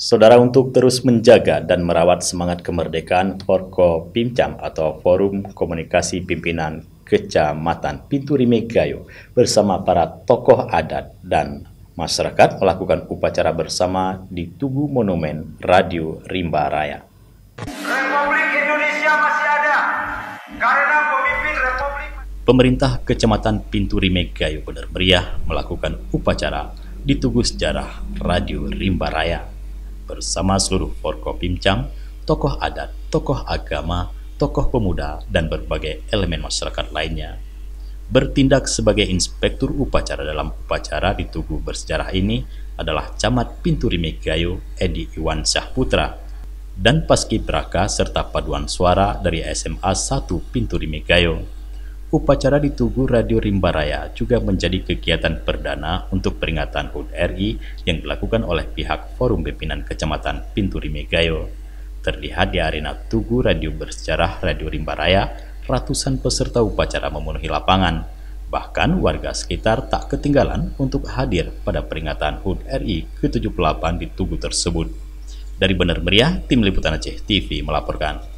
Saudara, untuk terus menjaga dan merawat semangat kemerdekaan, Forkopimcam atau Forum Komunikasi Pimpinan Kecamatan Pinturi Gayo bersama para tokoh adat dan masyarakat melakukan upacara bersama di Tugu Monumen Radio Rimba Raya. Republik Indonesia masih ada karena pemimpin Republik. Pemerintah Kecamatan Pinturi Gayo benar meriah melakukan upacara di Tugu Sejarah Radio Rimba Raya bersama seluruh Forkopimcam, tokoh adat, tokoh agama, tokoh pemuda, dan berbagai elemen masyarakat lainnya. Bertindak sebagai inspektur upacara dalam upacara di Tugu bersejarah ini adalah Camat Pinturi Gayo Edi Iwan Syahputra dan Paskibraka serta paduan suara dari SMA 1 Pinturi Gayo. Upacara di Tugu Radio Rimba Raya juga menjadi kegiatan perdana untuk peringatan HUT RI yang dilakukan oleh pihak Forum Pimpinan Kecamatan Pinturi Gayo. Terlihat di arena Tugu Radio Bersejarah Radio Rimba Raya, ratusan peserta upacara memenuhi lapangan. Bahkan warga sekitar tak ketinggalan untuk hadir pada peringatan HUT RI ke-78 di Tugu tersebut. Dari Benar Meriah, Tim Liputan Aceh TV melaporkan.